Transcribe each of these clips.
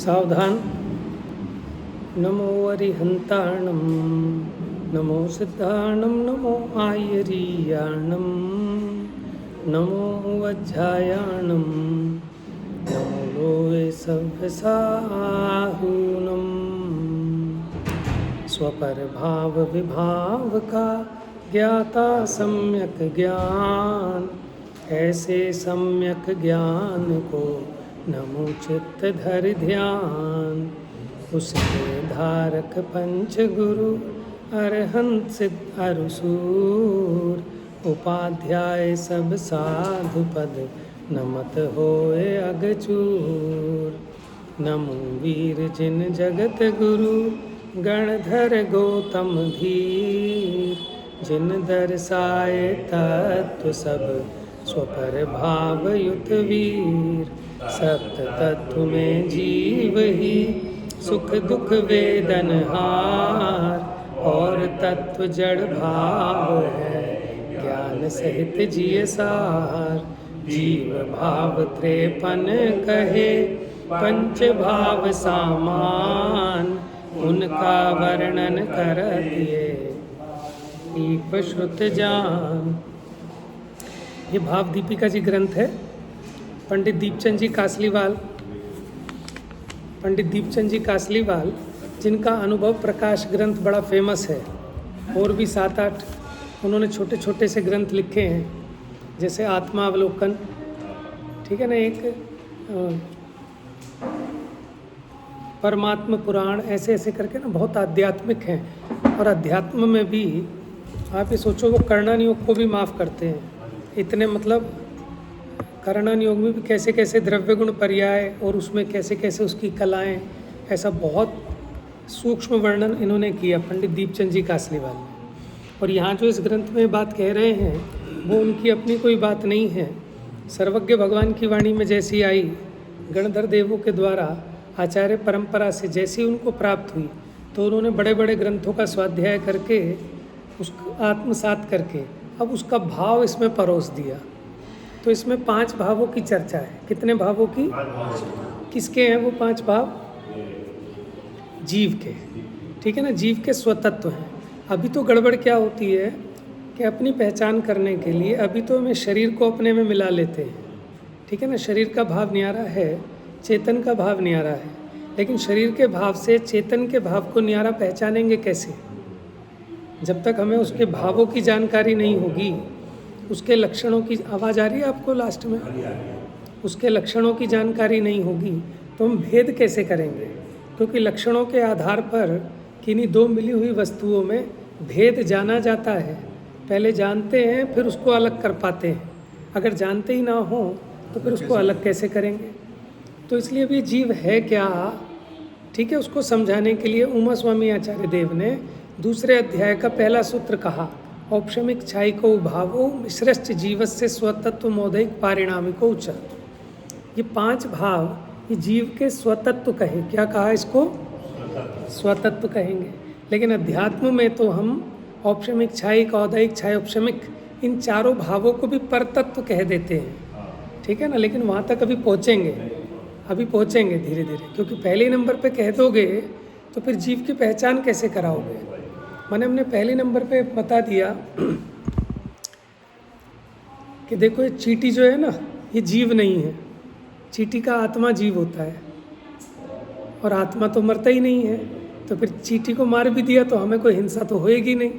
सावधान। नमो अरिहंताणं नमो सिद्धाणं नमो आयरीयाणं नमो वज्रायाणं नमो लोये सव्यसाहूनं। स्वपर भाव विभाव का ज्ञाता सम्यक ज्ञान, ऐसे सम्यक ज्ञान को नमो चित्त धर ध्यान। उसके धारक पंच गुरु अरहंत सिद्ध अरुसूर, उपाध्याय सब साधु पद नमत होए अगचूर। नमो वीर जिन जगत गुरु गणधर गौतम धीर, जिन दर्शाए तत्व सब स्वपर भाव युत वीर। सप्त तत्व में जीव ही सुख दुख वेदन हार, और तत्व जड़ भाव है ज्ञान सहित जिय सार। जीव भाव त्रेपन कहे पंच भाव सामान, उनका वर्णन करत ये दीप श्रुत जान। ये भाव दीपिका जी ग्रंथ है, पंडित दीपचंद जी कासलीवाल। पंडित दीपचंद जी कासलीवाल जिनका अनुभव प्रकाश ग्रंथ बड़ा फेमस है, और भी 7-8 उन्होंने छोटे छोटे से ग्रंथ लिखे हैं, जैसे आत्मावलोकन, ठीक है ना, एक परमात्मा पुराण, ऐसे ऐसे करके ना बहुत आध्यात्मिक हैं। और अध्यात्म में भी आप ये सोचो, वो कर्णन योग को भी माफ़ करते हैं इतने, मतलब कर्णन योग में भी कैसे कैसे द्रव्य गुण पर्याय और उसमें कैसे कैसे उसकी कलाएं, ऐसा बहुत सूक्ष्म वर्णन इन्होंने किया पंडित दीपचंद जी कासलीवाल ने। और यहाँ जो इस ग्रंथ में बात कह रहे हैं वो उनकी अपनी कोई बात नहीं है, सर्वज्ञ भगवान की वाणी में जैसी आई, गणधर देवों के द्वारा आचार्य परंपरा से जैसी उनको प्राप्त हुई, तो उन्होंने बड़े बड़े ग्रंथों का स्वाध्याय करके उसको आत्मसात करके अब उसका भाव इसमें परोस दिया। तो इसमें 5 भावों की चर्चा है। कितने भावों की? किसके हैं वो 5 भाव? जीव के, ठीक है ना, जीव के स्वतत्व हैं। अभी तो गड़बड़ क्या होती है कि अपनी पहचान करने के लिए अभी तो हमें शरीर को अपने में मिला लेते हैं, ठीक है ना। शरीर का भाव न्यारा है, चेतन का भाव न्यारा है, लेकिन शरीर के भाव से चेतन के भाव को न्यारा पहचानेंगे कैसे? जब तक हमें उसके भावों की जानकारी नहीं होगी, उसके लक्षणों की, आवाज़ आ रही है आपको लास्ट में? उसके लक्षणों की जानकारी नहीं होगी तो हम भेद कैसे करेंगे? क्योंकि लक्षणों के आधार पर किन्हीं 2 मिली हुई वस्तुओं में भेद जाना जाता है। पहले जानते हैं फिर उसको अलग कर पाते हैं। अगर जानते ही ना हो तो फिर उसको अलग कैसे करेंगे? तो इसलिए भी जीव है क्या, ठीक है, उसको समझाने के लिए उमा स्वामी आचार्य देव ने दूसरे अध्याय का पहला सूत्र कहा, औपशमिक छायिको भावो मिश्रश्च जीवस्य स्वतत्व मोदैक पारिणामिको उच्च। ये 5 भाव ये जीव के स्वतत्व कहे, क्या कहा इसको? स्वतत्व कहेंगे। लेकिन अध्यात्म में तो हम औपशमिक छायिक, औदैहिक छायोपशमिक, इन चारों भावों को भी परतत्व कह देते हैं, ठीक है ना। लेकिन वहाँ तक अभी पहुँचेंगे धीरे धीरे, क्योंकि पहले नंबर पे कह दोगे तो फिर जीव की पहचान कैसे कराओगे? मैंने हमने पहले नंबर पे बता दिया कि देखो ये चींटी जो है ना, ये जीव नहीं है। चींटी का आत्मा जीव होता है, और आत्मा तो मरता ही नहीं है। तो फिर चींटी को मार भी दिया तो हमें कोई हिंसा तो होएगी नहीं।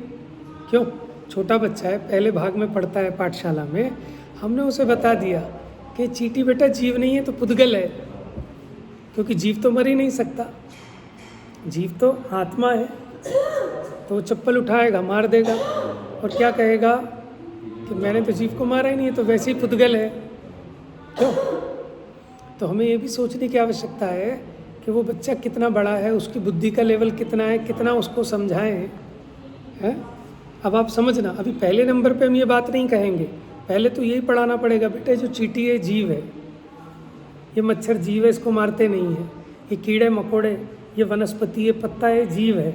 क्यों? छोटा बच्चा है, पहले भाग में पढ़ता है पाठशाला में, हमने उसे बता दिया कि चींटी बेटा जीव नहीं है तो पुद्गल है, क्योंकि जीव तो मर ही नहीं सकता, जीव तो आत्मा है। तो वो चप्पल उठाएगा, मार देगा, और क्या कहेगा कि मैंने तो जीव को मारा ही नहीं है, तो वैसे ही पुद्गल है। क्यों? तो हमें ये भी सोचने की आवश्यकता है कि वो बच्चा कितना बड़ा है, उसकी बुद्धि का लेवल कितना है, कितना उसको समझाएं, हैं? अब आप समझना, अभी पहले नंबर पे हम ये बात नहीं कहेंगे, पहले तो यही पढ़ाना पड़ेगा, बेटे जो चींटी है जीव है, ये मच्छर जीव है, इसको मारते नहीं है, ये कीड़े मकोड़े, ये वनस्पति, ये पत्ता है, जीव है।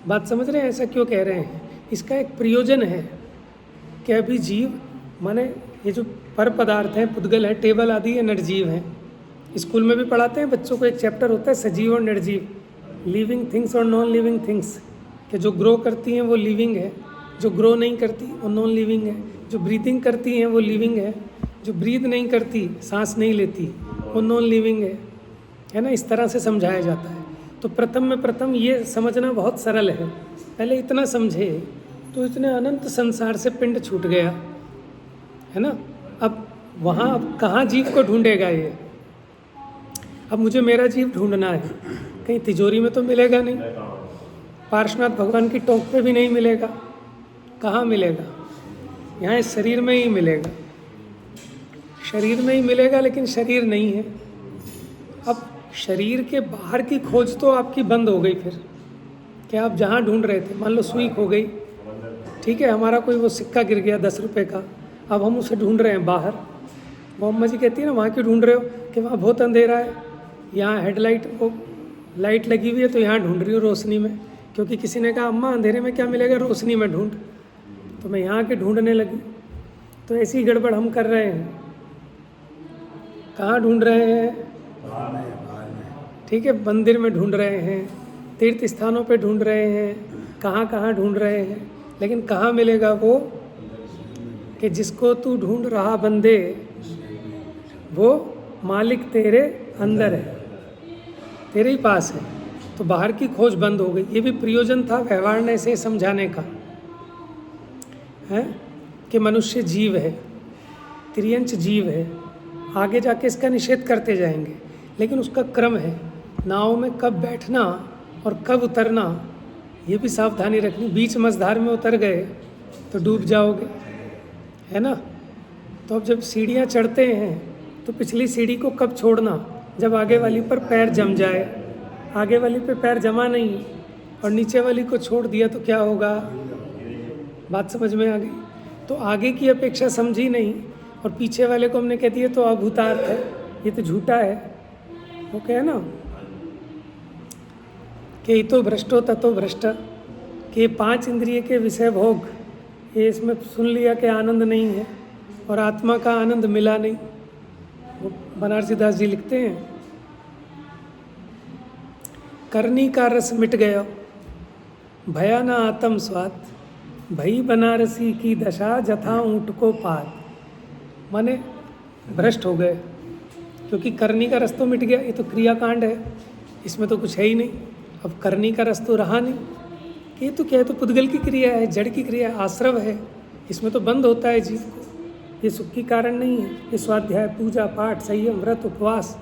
बात समझ रहे हैं? ऐसा क्यों कह रहे हैं? इसका एक प्रयोजन है कि अभी जीव माने ये जो पर पदार्थ हैं, पुद्गल है, टेबल आदि, ये निर्जीव हैं, स्कूल में भी पढ़ाते हैं बच्चों को, एक चैप्टर होता है सजीव और निर्जीव, लिविंग थिंग्स और नॉन लिविंग थिंग्स, कि जो ग्रो करती हैं वो लिविंग है, जो ग्रो नहीं करती वो नॉन लिविंग है, जो ब्रीथिंग करती हैं वो लिविंग है, जो ब्रीथ नहीं करती, सांस नहीं लेती, वो नॉन लिविंग है ना। इस तरह से समझाया जाता है। तो प्रथम ये समझना बहुत सरल है। पहले इतना समझे तो इतने अनंत संसार से पिंड छूट गया, है ना। अब कहाँ जीव को ढूंढेगा ये? अब मुझे मेरा जीव ढूंढना है, कहीं तिजोरी में तो मिलेगा नहीं, पार्श्वनाथ भगवान की टोक पे भी नहीं मिलेगा, कहाँ मिलेगा? यहाँ इस शरीर में ही मिलेगा, शरीर में ही मिलेगा, लेकिन शरीर नहीं है। अब शरीर के बाहर की खोज तो आपकी बंद हो गई। फिर क्या आप जहाँ ढूंढ रहे थे, मान लो सुई खो गई, ठीक है, हमारा कोई वो सिक्का गिर गया 10 रुपये का, अब हम उसे ढूंढ रहे हैं बाहर। वो अम्मा जी कहती है ना, वहाँ क्यों ढूंढ रहे हो? कि वहाँ बहुत अंधेरा है, यहाँ हेडलाइट वो लाइट लगी हुई है, तो यहाँ ढूंढ रही हूँ रोशनी में, क्योंकि किसी ने कहा अम्मा अंधेरे में क्या मिलेगा, रोशनी में ढूंढ, तो मैं यहाँ के ढूंढने लगी। तो ऐसी गड़बड़ हम कर रहे हैं। कहाँ ढूंढ रहे हैं? ठीक है, मंदिर में ढूंढ रहे हैं, तीर्थ स्थानों पे ढूंढ रहे हैं, कहाँ ढूंढ रहे हैं, लेकिन कहाँ मिलेगा वो? कि जिसको तू ढूंढ रहा बंदे, वो मालिक तेरे अंदर है, तेरे ही पास है। तो बाहर की खोज बंद हो गई। ये भी प्रयोजन था व्यवहार ने इसे समझाने का, है कि मनुष्य जीव है, त्रियंच जीव है। आगे जाके इसका निषेध करते जाएंगे, लेकिन उसका क्रम है। नाव में कब बैठना और कब उतरना, ये भी सावधानी रखनी। बीच मझधार में उतर गए तो डूब जाओगे, है ना। तो अब जब सीढ़ियाँ चढ़ते हैं तो पिछली सीढ़ी को कब छोड़ना? जब आगे वाली पर पैर जम जाए। आगे वाली पे पैर जमा नहीं और नीचे वाली को छोड़ दिया तो क्या होगा? बात समझ में आ गई? तो आगे की अपेक्षा समझी नहीं, और पीछे वाले को हमने कह दिया तो अभूतार्थ है, ये तो झूठा है। वो कहे ना कि इतो भ्रष्टो ततो भ्रष्ट, कि 5 इंद्रिय के विषय भोग, ये इसमें सुन लिया कि आनंद नहीं है और आत्मा का आनंद मिला नहीं। वो बनारसी दास जी लिखते हैं, करनी का रस मिट गया, भया ना आत्म स्वाद, भई बनारसी की दशा जथा ऊँट को पाद। माने भ्रष्ट हो गए, क्योंकि करनी का रस तो मिट गया। ये तो क्रियाकांड है, इसमें तो कुछ है ही नहीं। अब करनी का रस तो रहा नहीं, कि ये तो क्या है, तो पुद्गल की क्रिया है, जड़ की क्रिया, आश्रव है, इसमें तो बंद होता है जीव को। ये सुख की कारण नहीं है। ये स्वाध्याय, पूजा पाठ, संयम, व्रत, उपवास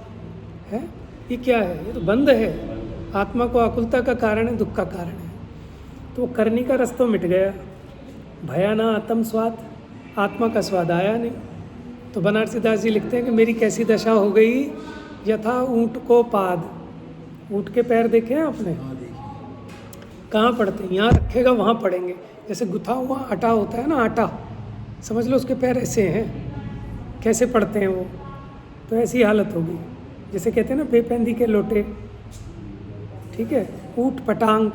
है, ये क्या है? ये तो बंद है, आत्मा को आकुलता का कारण है, दुख का कारण है। तो करनी का रस तो मिट गया, भया ना आत्म स्वाद, आत्मा का स्वाद आया नहीं। तो बनारसी दास जी लिखते हैं कि मेरी कैसी दशा हो गई, यथा ऊँट को पाद। ऊँट के पैर देखे हैं आपने? कहाँ पड़ते हैं? यहाँ रखेगा वहाँ पड़ेंगे। जैसे गुथा हुआ आटा होता है ना, आटा समझ लो, उसके पैर ऐसे हैं, कैसे पड़ते हैं वो। तो ऐसी हालत होगी, जैसे कहते हैं ना बेपैंदी के लोटे, ठीक है, ऊट पटांग,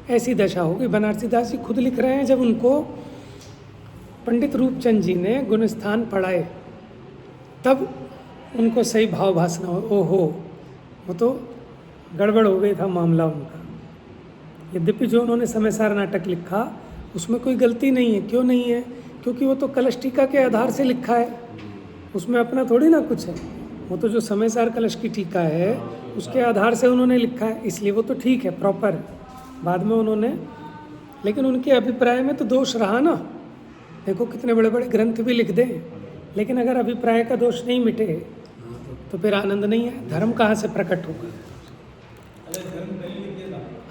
ऐसी दशा होगी। बनारसी दास जी खुद लिख रहे हैं, जब उनको पंडित रूपचंद जी ने गुणस्थान पढ़ाए तब उनको सही भाव भासना हो। ओहो, वो तो गड़बड़ हो गई था मामला उनका। यद्यपि जो उन्होंने समय सार नाटक लिखा उसमें कोई गलती नहीं है। क्यों नहीं है? क्योंकि वो तो कलश टीका के आधार से लिखा है, उसमें अपना थोड़ी ना कुछ है। वो तो जो समय सार कलश की टीका है उसके आधार से उन्होंने लिखा है, इसलिए वो तो ठीक है, प्रॉपर है। बाद में उन्होंने, लेकिन उनके अभिप्राय में तो दोष रहा ना। देखो कितने बड़े बड़े ग्रंथ भी लिख दें, लेकिन अगर अभिप्राय का दोष नहीं मिटे तो फिर आनंद नहीं है। धर्म कहाँ से प्रकट होगा?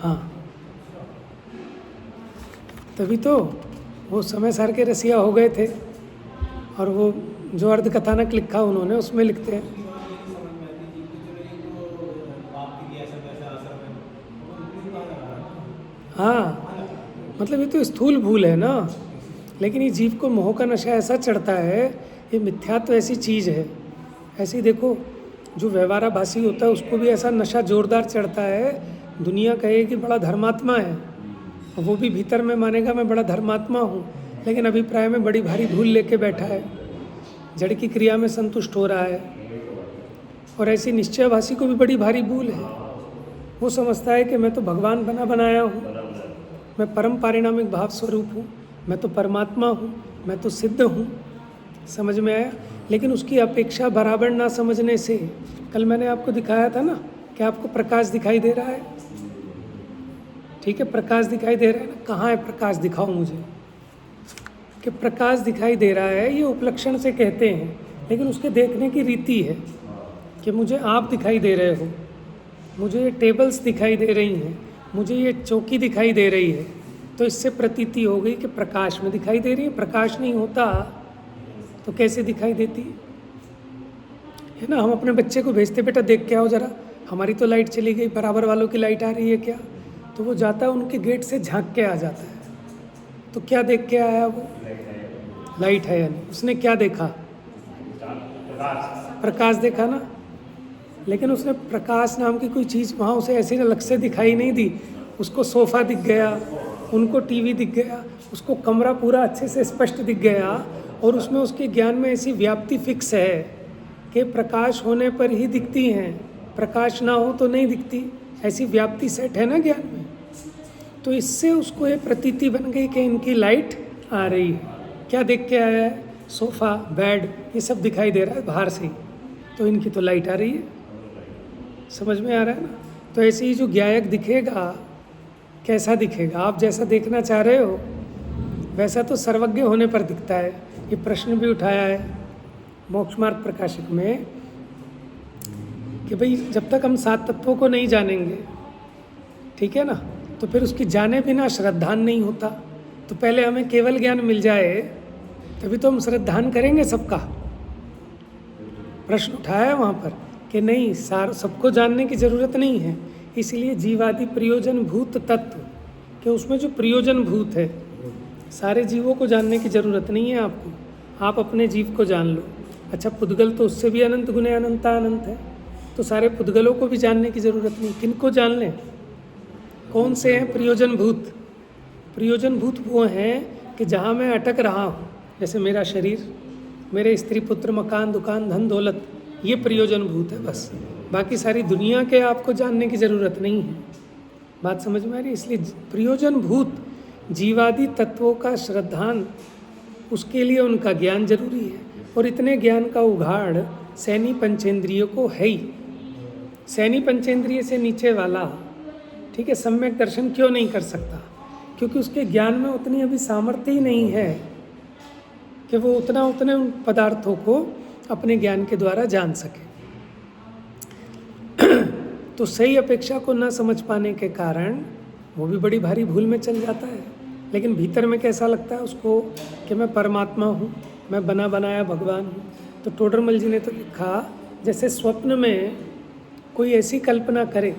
हाँ, तभी तो वो समय सार के रसिया हो गए थे। और वो जो अर्ध कथानक लिखा उन्होंने, उसमें लिखते हैं, हाँ, मतलब ये तो स्थूल भूल है ना। लेकिन ये जीव को मोह का नशा ऐसा चढ़ता है, ये मिथ्यात्व ऐसी चीज़ है। ऐसे ही देखो, जो व्यवहाराभासी होता है उसको भी ऐसा नशा जोरदार चढ़ता है, दुनिया कहे कि बड़ा धर्मात्मा है, वो भी भीतर में मानेगा मैं बड़ा धर्मात्मा हूँ, लेकिन अभिप्राय में बड़ी भारी भूल लेके बैठा है, जड़ की क्रिया में संतुष्ट हो रहा है। और ऐसी निश्चयभाषी को भी बड़ी भारी भूल है। वो समझता है कि मैं तो भगवान बना बनाया हूँ, मैं परम पारिणामिक भाव स्वरूप हूँ, मैं तो परमात्मा हूँ, मैं तो सिद्ध हूँ। समझ में आया? लेकिन उसकी अपेक्षा बराबर ना समझने से, कल मैंने आपको दिखाया था ना कि आपको प्रकाश दिखाई दे रहा है, ठीक है, प्रकाश दिखाई दे रहा है ना, कहाँ है प्रकाश, दिखाओ मुझे। कि प्रकाश दिखाई दे रहा है, ये उपलक्षण से कहते हैं, लेकिन उसके देखने की रीति है कि मुझे आप दिखाई दे रहे हो, मुझे ये टेबल्स दिखाई दे रही हैं, मुझे ये चौकी दिखाई दे रही है, तो इससे प्रतीति हो गई कि प्रकाश में दिखाई दे रही है। प्रकाश नहीं होता तो कैसे दिखाई देती है ना। हम अपने बच्चे को भेजते, बेटा देख के आओ ज़रा, हमारी तो लाइट चली गई, बराबर वालों की लाइट आ रही है क्या? तो वो जाता है उनके गेट से झांक के आ जाता है, तो क्या देख के आया वो? लाइट है, यानी उसने क्या देखा? प्रकाश देखा ना। लेकिन उसने प्रकाश नाम की कोई चीज़ वहाँ उसे ऐसे अलग से दिखाई नहीं दी। उसको सोफ़ा दिख गया, उनको टीवी दिख गया, उसको कमरा पूरा अच्छे से स्पष्ट दिख गया, और उसमें उसके ज्ञान में ऐसी व्याप्ति फिक्स है कि प्रकाश होने पर ही दिखती हैं, प्रकाश ना हो तो नहीं दिखती, ऐसी व्याप्ति सेट है ना ज्ञान में। तो इससे उसको ये प्रतीति बन गई कि इनकी लाइट आ रही है। क्या देख के आया है? सोफ़ा, बेड, ये सब दिखाई दे रहा है बाहर से ही, तो इनकी तो लाइट आ रही है। समझ में आ रहा है ना। तो ऐसे ही जो ज्ञायक दिखेगा, कैसा दिखेगा? आप जैसा देखना चाह रहे हो वैसा तो सर्वज्ञ होने पर दिखता है। ये प्रश्न भी उठाया है मोक्ष मार्ग प्रकाशिक में कि भाई जब तक हम 7 तत्वों को नहीं जानेंगे, ठीक है ना, तो फिर उसकी जाने बिना श्रद्धान नहीं होता। तो पहले हमें केवल ज्ञान मिल जाए तभी तो हम श्रद्धान करेंगे सबका। प्रश्न उठाया है वहाँ पर कि नहीं, सबको जानने की ज़रूरत नहीं है। इसलिए जीवादि प्रयोजन भूत तत्व कि उसमें जो प्रयोजन भूत है, सारे जीवों को जानने की ज़रूरत नहीं है आपको, आप अपने जीव को जान लो। अच्छा, पुद्गल तो उससे भी अनंत गुने अनंता अनंत है, तो सारे पुद्गलों को भी जानने की ज़रूरत नहीं। किन को जान लें? कौन से हैं प्रयोजन भूत? प्रयोजन भूत वो हैं कि जहाँ मैं अटक रहा हूँ, जैसे मेरा शरीर, मेरे स्त्री पुत्र मकान दुकान धन दौलत, ये प्रयोजन भूत है बस। बाकी सारी दुनिया के आपको जानने की ज़रूरत नहीं है। बात समझ में आ रही है? इसलिए प्रयोजन भूत जीवादि तत्वों का श्रद्धान, उसके लिए उनका ज्ञान जरूरी है। और इतने ज्ञान का उघाड़ सैनी पंचेंद्रियों को है ही। सैनी पंचेंद्रिय से नीचे वाला, ठीक है, सम्यक दर्शन क्यों नहीं कर सकता? क्योंकि उसके ज्ञान में उतनी अभी सामर्थ्य ही नहीं है कि वो उतने उन पदार्थों को अपने ज्ञान के द्वारा जान सके। तो सही अपेक्षा को न समझ पाने के कारण वो भी बड़ी भारी भूल में चल जाता है। लेकिन भीतर में कैसा लगता है उसको कि मैं परमात्मा हूँ, मैं बना बनाया भगवान हूँ। तो टोडरमल जी ने तो लिखा, जैसे स्वप्न में कोई ऐसी कल्पना करे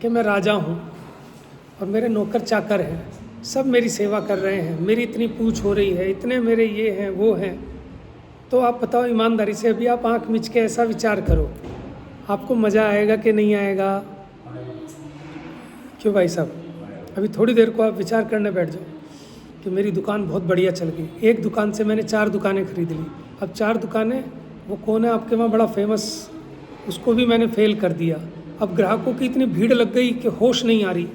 कि मैं राजा हूँ और मेरे नौकर चाकर हैं, सब मेरी सेवा कर रहे हैं, मेरी इतनी पूछ हो रही है, इतने मेरे ये हैं वो हैं, तो आप बताओ ईमानदारी से, अभी आप आँख मीच के ऐसा विचार करो, आपको मज़ा आएगा कि नहीं आएगा? क्यों भाई साहब? अभी थोड़ी देर को आप विचार करने बैठ जाओ कि मेरी दुकान बहुत बढ़िया चल गई, एक दुकान से मैंने 4 दुकानें खरीद ली, अब 4 दुकानें, वो कौन है आपके वहाँ बड़ा फेमस, उसको भी मैंने फेल कर दिया। अब ग्राहकों की इतनी भीड़ लग गई कि होश नहीं आ रही।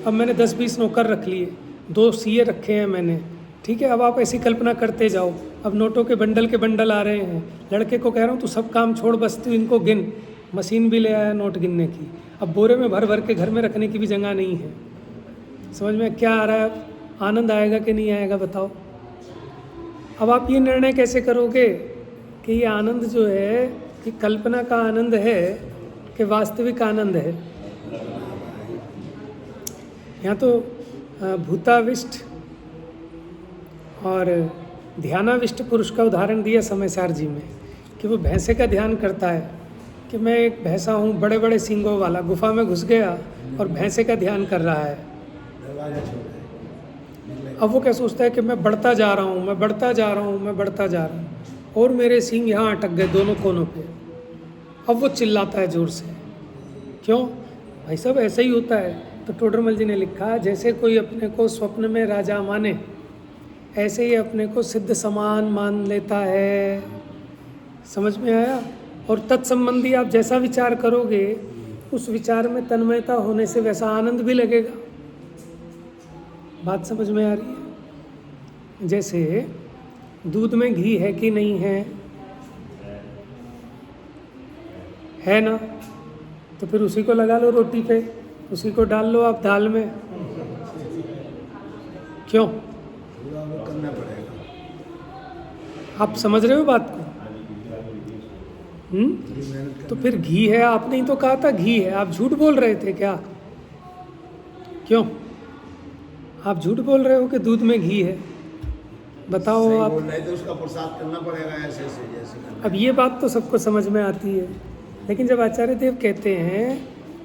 अब मैंने 10-20 नौकर रख लिए, 2 सीए रखे हैं मैंने, ठीक है। अब आप ऐसी कल्पना करते जाओ। अब नोटों के बंडल आ रहे हैं, लड़के को कह रहा हूँ तू सब काम छोड़, बस तू इनको गिन। मशीन भी ले आया नोट गिनने की। अब बोरे में भर भर के घर में रखने की भी जगह नहीं है। समझ में क्या आ रहा है? आनंद आएगा कि नहीं आएगा बताओ? अब आप ये निर्णय कैसे करोगे कि ये आनंद जो है कि कल्पना का आनंद है कि वास्तविक आनंद है? यहाँ तो भूताविष्ट और ध्यानाविष्ट पुरुष का उदाहरण दिया समयसार जी में कि वो भैंसे का ध्यान करता है कि मैं एक भैंसा हूँ, बड़े बड़े सींगों वाला, गुफा में घुस गया और भैंसे का ध्यान कर रहा है। अब वो क्या सोचता है कि मैं बढ़ता जा रहा हूँ, मैं बढ़ता जा रहा हूँ, मैं बढ़ता जा रहा हूँ, और मेरे सींग यहाँ अटक गए दोनों कोनों पे। अब वो चिल्लाता है ज़ोर से। क्यों भाई साहब? ऐसा ही होता है। तो टोडरमल जी ने लिखा, जैसे कोई अपने को स्वप्न में राजा माने, ऐसे ही अपने को सिद्ध समान मान लेता है। समझ में आया? और तत्संबंधी आप जैसा विचार करोगे उस विचार में तन्मयता होने से वैसा आनंद भी लगेगा। बात समझ में आ रही है? जैसे दूध में घी है कि नहीं है ना, तो फिर उसी को लगा लो रोटी पे, उसी को डाल लो आप दाल में, क्यों? करना पड़ेगा। आप समझ रहे हो बात को? तो फिर घी है, आपने ही तो कहा था घी है, आप झूठ बोल रहे थे क्या? क्यों आप झूठ बोल रहे हो कि दूध में घी है? बताओ सही आप। बोल रहे थे, उसका प्रसाद करना पड़ेगा ऐसे ऐसे जैसे करना। अब ये बात तो सबको समझ में आती है, लेकिन जब आचार्य देव कहते हैं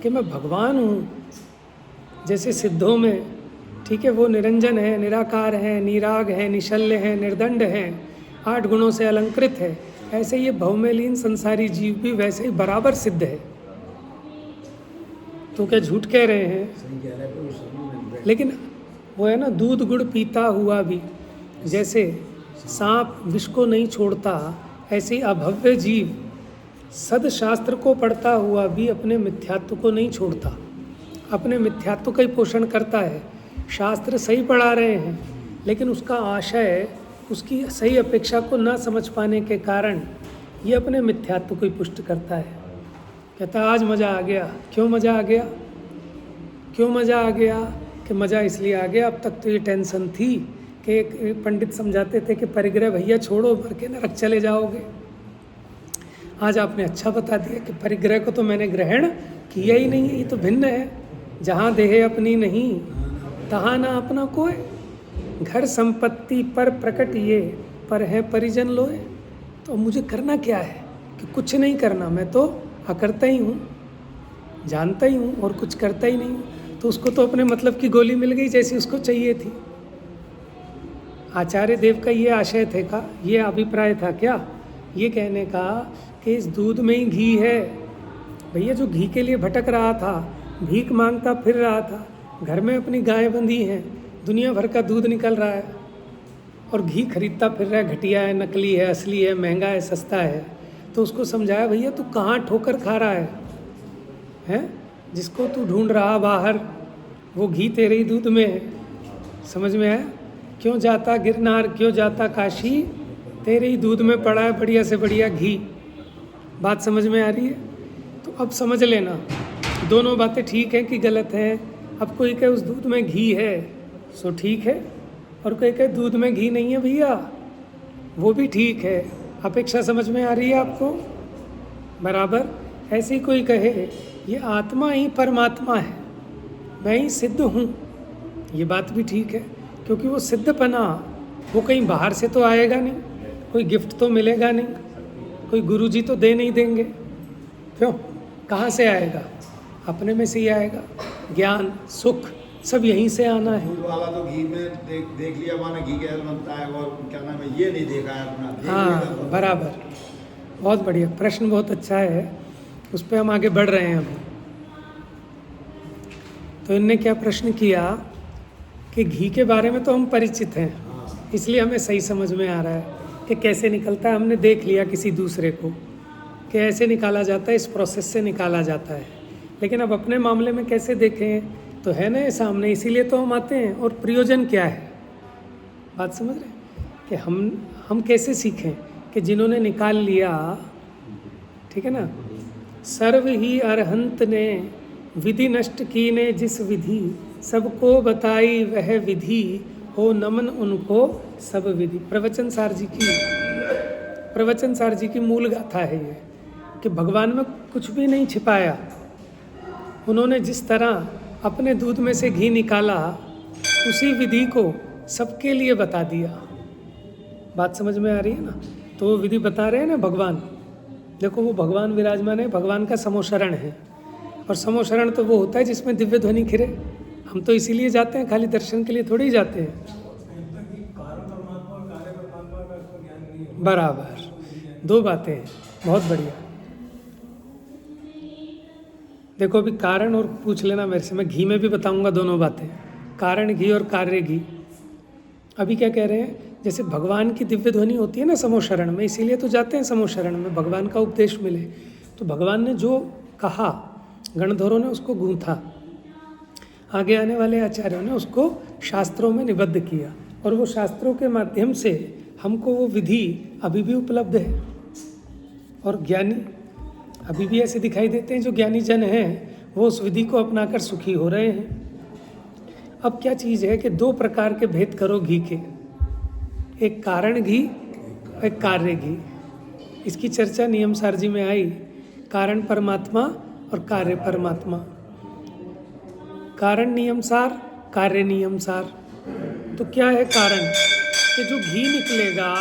कि मैं भगवान हूँ, जैसे सिद्धों में, ठीक है, वो निरंजन है, निराकार है, निराग है, निशल्य है, निर्दंड है, 8 गुणों से अलंकृत है, ऐसे ये भव में लीन संसारी जीव भी वैसे ही बराबर सिद्ध है। तो क्या झूठ कह रहे हैं? सही कह रहे हैं, पर उस लेकिन वो है ना, दूध गुड़ पीता हुआ भी, जैसे सांप विष को नहीं छोड़ता, ऐसे ही अभव्य जीव सदशास्त्र को पढ़ता हुआ भी अपने मिथ्यात्व को नहीं छोड़ता, अपने मिथ्यात्व का ही पोषण करता है। शास्त्र सही पढ़ा रहे हैं, लेकिन उसका आशय, उसकी सही अपेक्षा को ना समझ पाने के कारण ये अपने मिथ्यात्व को ही पुष्ट करता है। कहता आज मज़ा आ गया। क्यों मज़ा आ गया? क्यों मज़ा आ गया? कि मज़ा इसलिए आ गया, अब तक तो ये टेंशन थी कि एक पंडित समझाते थे कि परिग्रह भैया छोड़ो, भर के नरक चले जाओगे। आज आपने अच्छा बता दिया कि परिग्रह को तो मैंने ग्रहण किया ही नहीं है, ये तो भिन्न है। जहाँ देह अपनी नहीं तहाँ ना अपना कोई, घर संपत्ति पर प्रकट ये, पर है परिजन लोए। तो मुझे करना क्या है? कि कुछ नहीं करना, मैं तो अकर्ता ही हूँ, जानता ही हूँ और कुछ करता ही नहीं हूँ। तो उसको तो अपने मतलब की गोली मिल गई जैसी उसको चाहिए थी। आचार्य देव का ये आशय थे का, ये अभिप्राय था क्या, ये कहने का कि इस दूध में ही घी है। भैया जो घी के लिए भटक रहा था, भीख मांगता फिर रहा था, घर में अपनी गाय बंधी हैं, दुनिया भर का दूध निकल रहा है और घी खरीदता फिर रहा है, घटिया है, नकली है, असली है, महंगा है, सस्ता है। तो उसको समझाया, भैया तू कहाँ ठोकर खा रहा है, हैं? जिसको तू ढूंढ रहा बाहर, वो घी तेरे ही दूध में है। समझ में आया? क्यों जाता गिरनार, क्यों जाता काशी, तेरे ही दूध में पड़ा है बढ़िया से बढ़िया घी। बात समझ में आ रही है? तो अब समझ लेना, दोनों बातें ठीक हैं कि गलत हैं। अब कोई कहे उस दूध में घी है सो ठीक है, और कोई कहे दूध में घी नहीं है भैया, वो भी ठीक है। अपेक्षा समझ में आ रही है आपको? बराबर। ऐसे ही कोई कहे ये आत्मा ही परमात्मा है, मैं ही सिद्ध हूँ, ये बात भी ठीक है, क्योंकि वो सिद्धपना वो कहीं बाहर से तो आएगा नहीं, कोई गिफ्ट तो मिलेगा नहीं, कोई गुरुजी तो दे नहीं देंगे। क्यों? कहाँ से आएगा? अपने में से ही आएगा। ज्ञान, सुख सब यहीं से आना है। दूध वाला तो घी में देख लिया, माना घी कैसे बनता है, और क्या नाम है, ये नहीं देखा है अपना, देख हाँ लिया तो। बराबर, बहुत बढ़िया प्रश्न, बहुत अच्छा है, उस पर हम आगे बढ़ रहे हैं अभी। तो इनने क्या प्रश्न किया कि घी के बारे में तो हम परिचित हैं, इसलिए हमें सही समझ में आ रहा है कि कैसे निकलता है। हमने देख लिया किसी दूसरे को कि ऐसे निकाला जाता है, इस प्रोसेस से निकाला जाता है। लेकिन अब अपने मामले में कैसे देखें, तो है ना ये सामने, इसीलिए तो हम आते हैं। और प्रयोजन क्या है? बात समझ रहे हैं कि हम कैसे सीखें कि जिन्होंने निकाल लिया, ठीक है ना, सर्व ही अरहंत ने विधि नष्ट की ने जिस विधि, सबको बताई वह विधि, हो नमन उनको सब विधि। प्रवचन सार जी की मूल गाथा है ये, कि भगवान में कुछ भी नहीं छिपाया। उन्होंने जिस तरह अपने दूध में से घी निकाला, उसी विधि को सबके लिए बता दिया। बात समझ में आ रही है ना? तो वो विधि बता रहे हैं ना भगवान, देखो वो भगवान विराजमान है, भगवान का समोशरण है। और समोशरण तो वो होता है जिसमें दिव्य ध्वनि खिरे। हम तो इसीलिए जाते हैं, खाली दर्शन के लिए थोड़ी ही जाते हैं। बराबर, दो बातें हैं, बहुत बढ़िया। देखो अभी कारण और पूछ लेना मेरे से, मैं घी में भी बताऊंगा दोनों बातें, कारण घी और कार्य घी। अभी क्या कह रहे हैं, जैसे भगवान की दिव्य ध्वनि होती है ना समूह शरण में, इसीलिए तो जाते हैं समूह शरण में, भगवान का उपदेश मिले। तो भगवान ने जो कहा गणधरों ने उसको गूंथा, आगे आने वाले आचार्यों ने उसको शास्त्रों में निबद्ध किया, और वो शास्त्रों के माध्यम से हमको वो विधि अभी भी उपलब्ध है। और ज्ञानी अभी भी ऐसे दिखाई देते हैं, जो ज्ञानी जन हैं वो उस विधि को अपनाकर सुखी हो रहे हैं। अब क्या चीज़ है कि दो प्रकार के भेद करो घी के, एक कारण घी, एक कार्य घी। इसकी चर्चा नियमसार जी में आई, कारण परमात्मा और कार्य परमात्मा, कारण नियमसार, कार्य नियमसार। तो क्या है कारण? कि जो घी निकलेगा,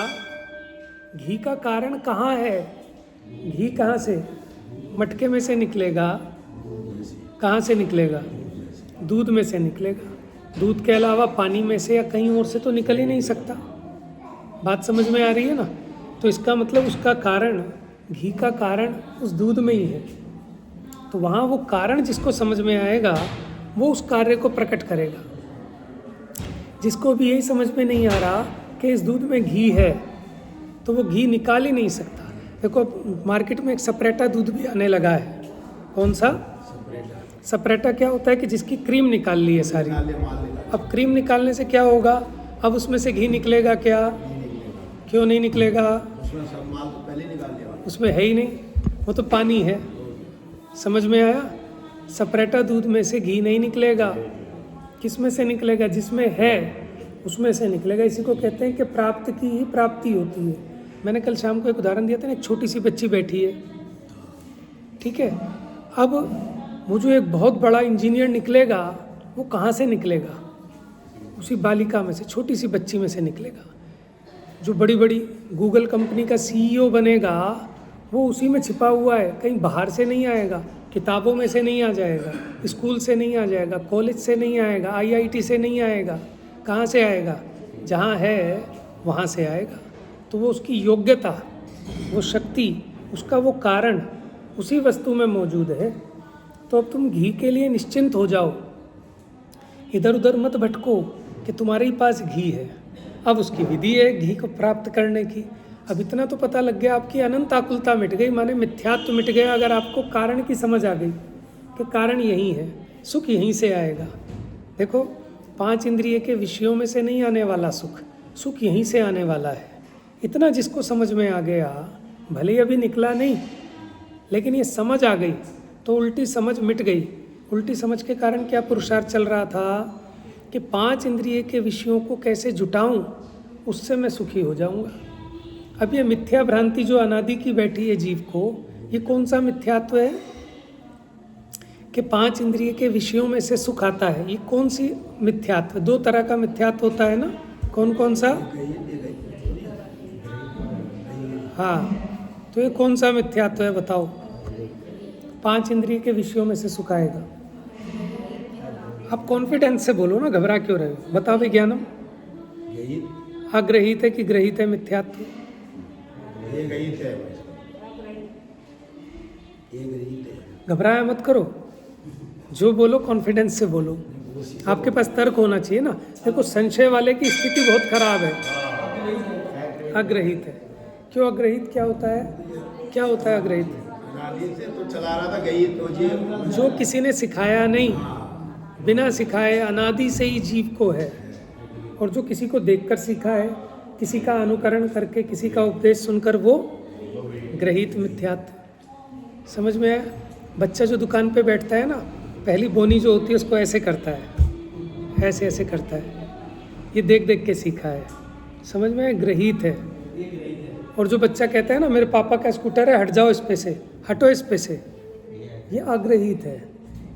घी का कारण कहाँ है? घी कहाँ से? मटके में से निकलेगा। कहाँ से निकलेगा? दूध में से निकलेगा। दूध के अलावा पानी में से या कहीं और से तो निकल ही नहीं सकता। बात समझ में आ रही है ना? तो इसका मतलब उसका कारण, घी का कारण उस दूध में ही है। तो वहाँ वो कारण जिसको समझ में आएगा वो उस कार्य को प्रकट करेगा। जिसको भी यही समझ में नहीं आ रहा कि इस दूध में घी है, तो वो घी निकाल ही नहीं सकता। देखो मार्केट में एक सपरेटा दूध भी आने लगा है। कौन सा? सपरेटा क्या होता है कि जिसकी क्रीम निकाल ली है सारी। अब क्रीम निकालने से क्या होगा? अब उसमें से घी निकलेगा क्या? क्यों नहीं निकलेगा? उसमें सब माल तो पहले निकाल लिया। उसमें है ही नहीं, वो तो पानी है। समझ में आया? सपरेटा दूध में से घी नहीं निकलेगा। किस में से निकलेगा? जिसमें है उसमें से निकलेगा। इसी को कहते हैं कि प्राप्त की ही प्राप्ति होती है। मैंने कल शाम को एक उदाहरण दिया था ना, एक छोटी सी बच्ची बैठी है, ठीक है। अब वो जो एक बहुत बड़ा इंजीनियर निकलेगा, वो कहाँ से निकलेगा? उसी बालिका में से, छोटी सी बच्ची में से निकलेगा। जो बड़ी बड़ी गूगल कंपनी का CEO बनेगा, वो उसी में छिपा हुआ है, कहीं बाहर से नहीं आएगा, किताबों में से नहीं आ जाएगा, स्कूल से नहीं आ जाएगा, कॉलेज से नहीं आएगा, IIT से नहीं आएगा। कहाँ से आएगा? जहाँ है वहाँ से आएगा। तो वो उसकी योग्यता, वो शक्ति, उसका वो कारण उसी वस्तु में मौजूद है। तो अब तुम घी के लिए निश्चिंत हो जाओ, इधर उधर मत भटको कि तुम्हारे ही पास घी है। अब उसकी विधि है घी को प्राप्त करने की। अब इतना तो पता लग गया, आपकी अनंत आकुलता मिट गई, माने मिथ्यात्व मिट गया। अगर आपको कारण की समझ आ गई कि कारण यही है, सुख यहीं से आएगा। देखो 5 इंद्रिय के विषयों में से नहीं आने वाला सुख, सुख यहीं से आने वाला है। इतना जिसको समझ में आ गया, भले ही अभी निकला नहीं, लेकिन ये समझ आ गई, तो उल्टी समझ मिट गई। उल्टी समझ के कारण क्या पुरुषार्थ चल रहा था कि 5 इंद्रिय के विषयों को कैसे जुटाऊं, उससे मैं सुखी हो जाऊंगा। अब ये मिथ्या भ्रांति जो अनादि की बैठी है जीव को, ये कौन सा मिथ्यात्व है कि 5 इंद्रिय के विषयों में से सुख आता है? ये कौन सी मिथ्यात्व? 2 तरह का मिथ्यात्व होता है ना, कौन कौन सा? हाँ, तो ये कौन सा मिथ्यात्व है बताओ? 5 इंद्रिय के विषयों में से सुख आएगा। आप कॉन्फिडेंस से बोलो ना, घबरा क्यों रहे हो? बताओ विज्ञानम, अग्रहित है कि ग्रहित है मिथ्यात्व? घबराया मत करो, जो बोलो कॉन्फिडेंस से बोलो। आपके पास तर्क होना चाहिए ना। देखो संशय वाले की स्थिति बहुत खराब है। अग्रहित है, क्यों अग्रहित? क्या होता है? क्या होता है अग्रहित? से तो चला रहा था गई तो जी, जो किसी ने सिखाया नहीं, बिना सिखाए अनादि से ही जीव को है। और जो किसी को देखकर सीखा है, किसी का अनुकरण करके, किसी का उपदेश सुनकर, वो ग्रहित मिथ्यात्व। समझ में आया? बच्चा जो दुकान पे बैठता है ना, पहली बोनी जो होती है उसको ऐसे करता है, ऐसे ऐसे करता है, ये देख देख के सीखा है। समझ में आया? ग्रहित है। और जो बच्चा कहता है ना मेरे पापा का स्कूटर है, हट जाओ इस पे से, हटो इस पे से, ये अग्रहित है।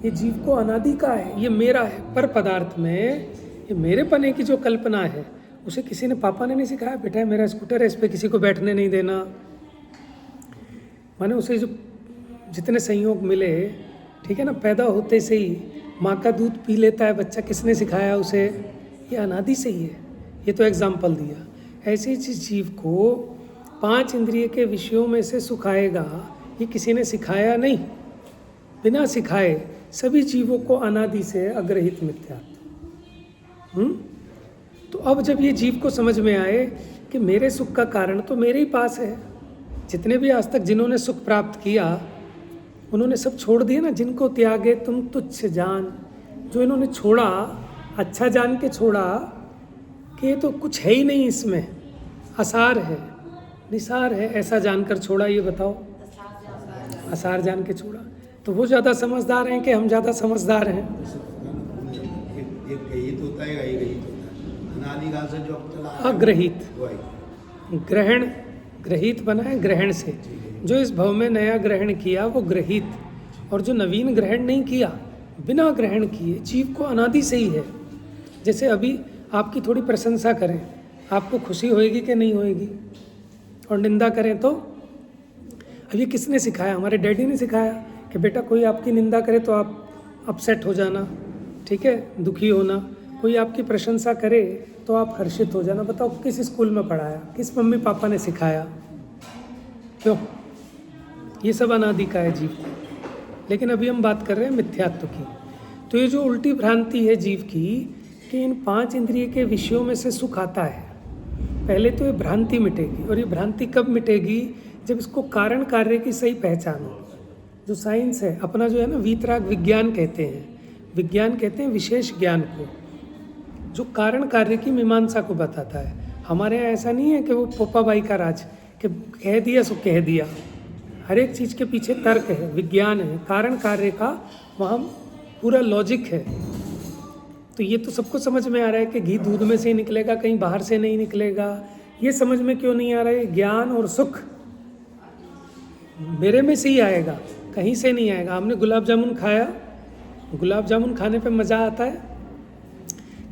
ये जीव को अनादि का है, ये मेरा है। पर पदार्थ में ये मेरे पने की जो कल्पना है, उसे किसी ने, पापा ने नहीं सिखाया, बेटा मेरा स्कूटर है, इस पे किसी को बैठने नहीं देना। माने उसे जो जितने संयोग मिले, ठीक है ना, पैदा होते से ही माँ का दूध पी लेता है बच्चा, किसने सिखाया उसे? ये अनादि से ही है। ये तो एग्जाम्पल दिया। ऐसी चीज जीव को 5 इंद्रिय के विषयों में से सुख आएगा, ये किसी ने सिखाया नहीं। बिना सिखाए सभी जीवों को अनादि से अग्रहित मिथ्यात्व। तो अब जब ये जीव को समझ में आए कि मेरे सुख का कारण तो मेरे ही पास है, जितने भी आज तक जिन्होंने सुख प्राप्त किया उन्होंने सब छोड़ दिया ना, जिनको त्यागे तुम तुच्छ जान, जो इन्होंने छोड़ा, अच्छा जान के छोड़ा कि ये तो कुछ है ही नहीं इसमें, असार है, निसार है, ऐसा जानकर छोड़ा। ये बताओ, असार जान के छोड़ा। तो वो ज़्यादा समझदार हैं कि हम ज़्यादा समझदार हैं? एक गहित होता है, एक गहित होता है, अनादिकाल से जो अब चला है, अग्रहित, वो है। ग्रहण, ग्रहित बना है ग्रहण से। जो इस भव में नया ग्रहण किया वो ग्रहित, और जो नवीन ग्रहण नहीं किया, बिना ग्रहण किए, जीव को अनादि से ही है। जैसे अभी आपकी थोड़ी प्रशंसा करें, आपको खुशी होएगी कि नहीं होएगी? और निंदा करें तो? अभी किसने सिखाया? हमारे डैडी ने सिखाया कि बेटा कोई आपकी निंदा करे तो आप अपसेट हो जाना, ठीक है, दुखी होना। कोई आपकी प्रशंसा करे तो आप हर्षित हो जाना। बताओ किस स्कूल में पढ़ाया, किस मम्मी पापा ने सिखाया? क्यों? ये सब अनादि का है जीव को। लेकिन अभी हम बात कर रहे हैं मिथ्यात्व की। तो ये जो उल्टी भ्रांति है जीव की कि इन 5 इंद्रिय के विषयों में से सुख आता है, पहले तो ये भ्रांति मिटेगी। और ये भ्रांति कब मिटेगी? जब इसको कारण कार्य की सही पहचान हो। जो साइंस है अपना, जो है ना, वीतराग विज्ञान कहते हैं। विज्ञान कहते हैं विशेष ज्ञान को, जो कारण कार्य की मीमांसा को बताता है। हमारे यहाँ ऐसा नहीं है कि वो पोपा बाई का राज, कि कह दिया सो कह दिया। हर एक चीज़ के पीछे तर्क है, विज्ञान है, कारण कार्य का वहाँ पूरा लॉजिक है। तो ये तो सबको समझ में आ रहा है कि घी दूध में से ही निकलेगा, कहीं बाहर से नहीं निकलेगा। ये समझ में क्यों नहीं आ रहा है? ज्ञान और सुख मेरे में से ही आएगा, कहीं से नहीं आएगा। हमने गुलाब जामुन खाया, गुलाब जामुन खाने पे मज़ा आता है,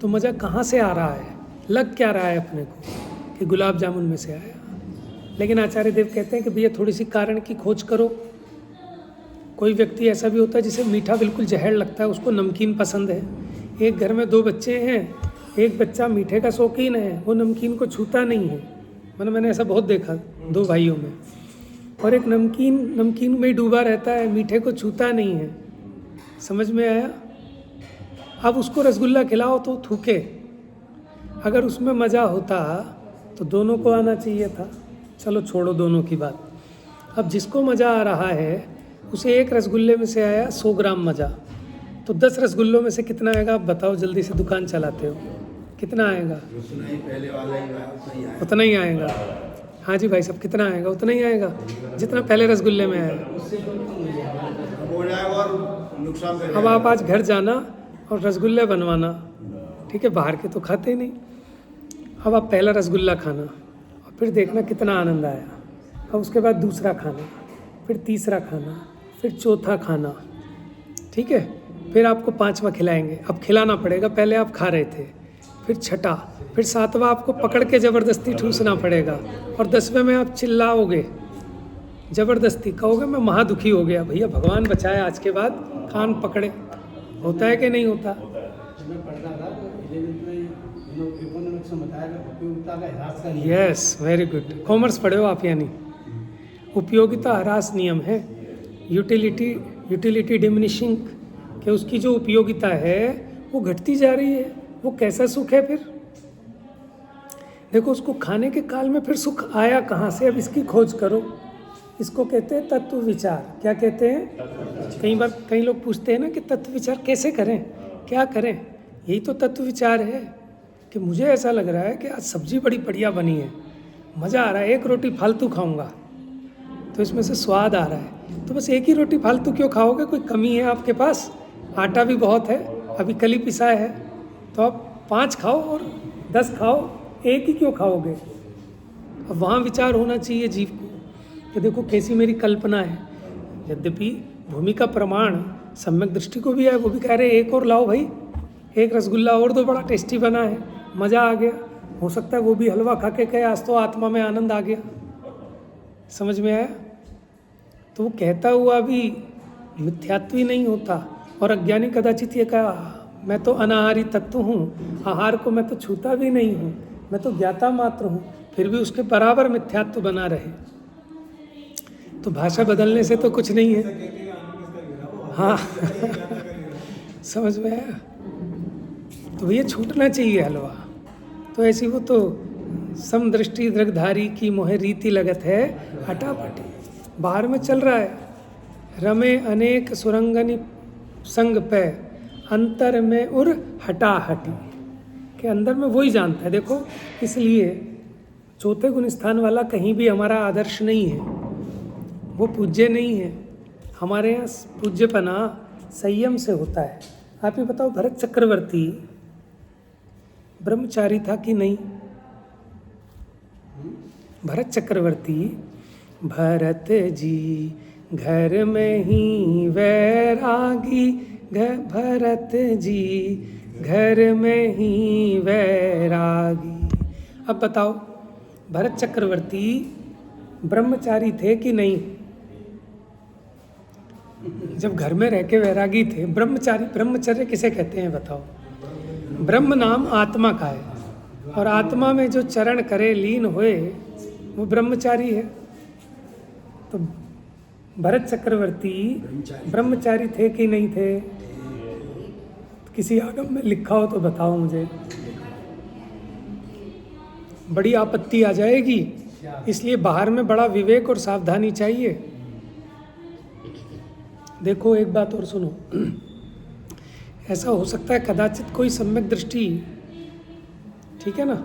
तो मज़ा कहाँ से आ रहा है? लग क्या रहा है अपने को कि गुलाब जामुन में से आया? लेकिन आचार्य देव कहते हैं कि भैया थोड़ी सी कारण की खोज करो। कोई व्यक्ति ऐसा भी होता है जिसे मीठा बिल्कुल जहर लगता है, उसको नमकीन पसंद है। एक घर में 2 बच्चे हैं, एक बच्चा मीठे का शौकीन है, वो नमकीन को छूता नहीं है। मैंने ऐसा बहुत देखा 2 भाइयों में। और एक नमकीन में ही डूबा रहता है, मीठे को छूता नहीं है। समझ में आया? अब उसको रसगुल्ला खिलाओ तो थूके। अगर उसमें मज़ा होता तो दोनों को आना चाहिए था। चलो छोड़ो दोनों की बात। अब जिसको मज़ा आ रहा है उसे एक रसगुल्ले में से आया 100 ग्राम मज़ा, तो 10 रसगुल्लों में से कितना आएगा? आप बताओ, जल्दी से दुकान चलाते हो, कितना आएगा? पहले वाला ही उतना ही आएगा। हाँ जी भाई साहब, कितना आएगा? उतना ही आएगा जितना पहले रसगुल्ले में आया। अब आप आज घर जाना और रसगुल्ले बनवाना, ठीक है, बाहर के तो खाते ही नहीं। अब आप पहला रसगुल्ला खाना और फिर देखना कितना आनंद आया। अब उसके बाद दूसरा खाना, फिर तीसरा खाना, फिर चौथा खाना, ठीक है, फिर आपको 5वां खिलाएंगे। अब खिलाना पड़ेगा, पहले आप खा रहे थे, फिर छठा, फिर 7वां आपको पकड़ के ज़बरदस्ती ठूसना पड़ेगा। और 10वें में आप चिल्लाओगे, ज़बरदस्ती कहोगे मैं महादुखी हो गया, भैया भगवान बचाए, आज के बाद कान पकड़े। होता है कि नहीं होता? Yes, very good. कॉमर्स पढ़े हो आप? यानी उपयोगिता ह्रास नियम है, यूटिलिटी डिमिनिशिंग, कि उसकी जो उपयोगिता है वो घटती जा रही है। वो कैसा सुख है फिर? देखो, उसको खाने के काल में फिर सुख आया कहाँ से? अब इसकी खोज करो। इसको कहते हैं तत्व विचार। क्या कहते हैं? कई लोग पूछते हैं ना कि तत्व विचार कैसे करें, क्या करें? यही तो तत्व विचार है कि मुझे ऐसा लग रहा है कि आज सब्जी बड़ी बढ़िया बनी है, मज़ा आ रहा है, एक रोटी फालतू खाऊंगा तो इसमें से स्वाद आ रहा है। तो बस एक ही रोटी फालतू क्यों खाओगे? कोई कमी है आपके पास? आटा भी बहुत है, अभी कल ही पिसा है, तो आप 5 खाओ और 10 खाओ, एक ही क्यों खाओगे? अब वहाँ विचार होना चाहिए जीव को कि देखो कैसी मेरी कल्पना है। यद्यपि भूमि का प्रमाण सम्यक दृष्टि को भी है, वो भी कह रहे एक और लाओ भाई, एक रसगुल्ला और दो, बड़ा टेस्टी बना है, मज़ा आ गया। हो सकता है वो भी हलवा खा के कहे आज तो आत्मा में आनंद आ गया। समझ में आया? तो वो कहता हुआ भी मिथ्यात्व ही नहीं होता। और अज्ञानी कदाचित ये कहा मैं तो अनाहारी तत्व हूँ, आहार को मैं तो छूता भी नहीं हूँ, मैं तो ज्ञाता मात्र हूँ, फिर भी उसके बराबर मिथ्यात्व बना रहे। तो भाषा बदलने से तो कुछ नहीं है। हाँ समझ में आया? तो ये छूटना चाहिए हलवा। तो ऐसी वो तो समदृष्टि दृगधारी की मोहे रीति लगत है हटापटी। बाहर में चल रहा है, रमे अनेक सुरंगनी संग पे, अंतर में उर हटाहटी, के अंदर में वही जानता है। देखो, इसलिए चौथे गुण स्थान वाला कहीं भी हमारा आदर्श नहीं है, वो पूज्य नहीं है। हमारे यहाँ पूज्यपना संयम से होता है। आप ये बताओ, भरत चक्रवर्ती ब्रह्मचारी था कि नहीं? भरत चक्रवर्ती, भरत जी घर में ही वैरागी, भरत जी घर में ही वैरागी। अब बताओ, भरत चक्रवर्ती ब्रह्मचारी थे कि नहीं? जब घर में रह के वैरागी थे। ब्रह्मचारी, ब्रह्मचर्य किसे कहते हैं बताओ? ब्रह्म नाम आत्मा का है, और आत्मा में जो चरण करे लीन होए वो ब्रह्मचारी है। तो भरत चक्रवर्ती ब्रह्मचारी थे कि नहीं थे? किसी आगम में लिखा हो तो बताओ मुझे। बड़ी आपत्ति आ जाएगी, इसलिए बाहर में बड़ा विवेक और सावधानी चाहिए। देखो, एक बात और सुनो, ऐसा हो सकता है कदाचित कोई सम्यक दृष्टि, ठीक है ना,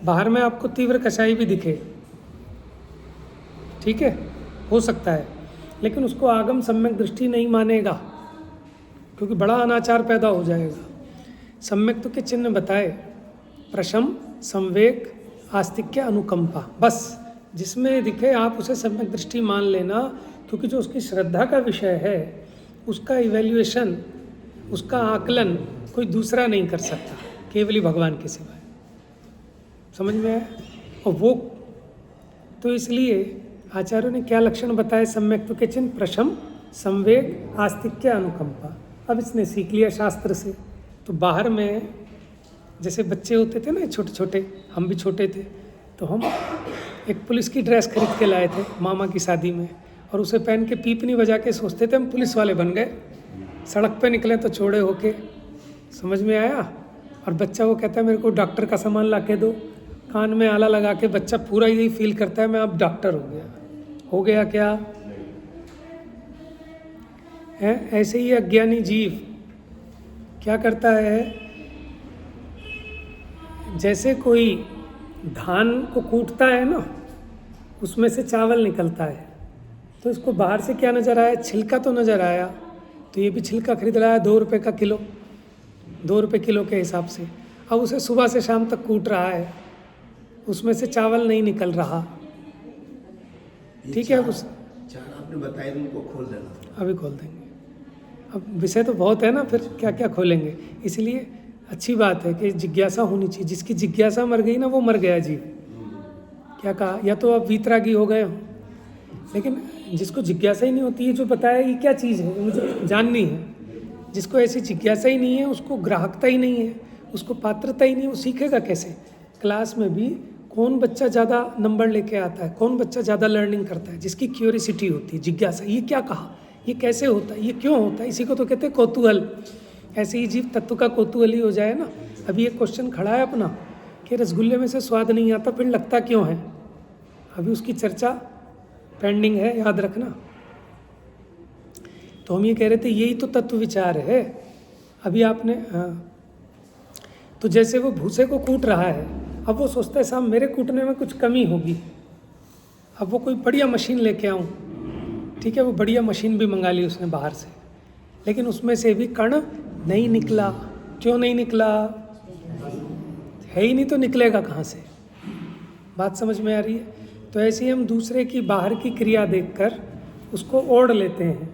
बाहर में आपको तीव्र कसाई भी दिखे, ठीक है, हो सकता है, लेकिन उसको आगम सम्यक दृष्टि नहीं मानेगा, क्योंकि बड़ा अनाचार पैदा हो जाएगा। सम्यक तो के चिन्ह बताए, प्रशम, संवेग, आस्तिक्य, अनुकंपा, बस जिसमें दिखे आप उसे सम्यक दृष्टि मान लेना, क्योंकि जो उसकी श्रद्धा का विषय है उसका इवैल्यूएशन, उसका आकलन कोई दूसरा नहीं कर सकता, केवल ही भगवान के सिवाय। समझ में आया? और वो तो इसलिए आचार्यों ने क्या लक्षण बताए सम्यक्त्व के चिन्ह? प्रशम, संवेग, आस्तिक्य, अनुकंपा। अब इसने सीख लिया शास्त्र से। तो बाहर में जैसे बच्चे होते थे ना छोटे छोटे, हम भी छोटे थे, तो हम एक पुलिस की ड्रेस खरीद के लाए थे मामा की शादी में, और उसे पहन के पीपनी बजा के सोचते थे हम पुलिस वाले बन गए। सड़क पे निकले तो चौड़े होके, समझ में आया? और बच्चा वो कहता है मेरे को डॉक्टर का सामान ला के दो, कान में आला लगा के बच्चा पूरा यही फील करता है मैं अब डॉक्टर हो गया। हो गया क्या है? ऐसे ही अज्ञानी जीव क्या करता है, जैसे कोई धान को कूटता है ना, उसमें से चावल निकलता है, तो इसको बाहर से क्या नज़र आया? छिलका तो नज़र आया, तो ये भी छिलका खरीद रहा है 2 रुपये का किलो, 2 रुपये किलो के हिसाब से। अब उसे सुबह से शाम तक कूट रहा है, उसमें से चावल नहीं निकल रहा, ठीक है? उस चार आपने बताया तो उनको खोल देना, अभी खोल देंगे। अब विषय तो बहुत है ना, फिर क्या क्या खोलेंगे। इसलिए अच्छी बात है कि जिज्ञासा होनी चाहिए। जिसकी जिज्ञासा मर गई ना, वो मर गया जीव। क्या कहा? या तो आप वीतरागी हो गए हो, लेकिन जिसको जिज्ञासा ही नहीं होती है, जो बताया ये क्या चीज़ है मुझे जाननी है, जिसको ऐसी जिज्ञासा ही नहीं है, उसको ग्राहकता ही नहीं है, उसको पात्रता ही नहीं है, वो सीखेगा कैसे? क्लास में भी कौन बच्चा ज़्यादा नंबर लेके आता है, कौन बच्चा ज़्यादा लर्निंग करता है? जिसकी क्यूरियोसिटी होती है, जिज्ञासा, ये क्या कहा, ये कैसे होता है, ये क्यों होता है, इसी को तो कहते हैं कौतूहल। ऐसे ही जीव तत्व का कौतूहल ही हो जाए ना। अभी एक क्वेश्चन खड़ा है अपना कि रसगुल्ले में से स्वाद नहीं आता, फिर लगता क्यों है? अभी उसकी चर्चा पेंडिंग है, याद रखना। तो हम ये कह रहे थे यही तो तत्व विचार है। अभी आपने, हाँ, तो जैसे वो भूसे को कूट रहा है, अब वो सोचता है साहब मेरे कूटने में कुछ कमी होगी, अब वो कोई बढ़िया मशीन लेके आऊँ, ठीक है? वो बढ़िया मशीन भी मंगा ली उसने बाहर से, लेकिन उसमें से भी कण नहीं निकला। क्यों नहीं निकला? है ही नहीं, तो निकलेगा कहाँ से? बात समझ में आ रही है? तो ऐसे ही हम दूसरे की बाहर की क्रिया देखकर उसको ओढ़ लेते हैं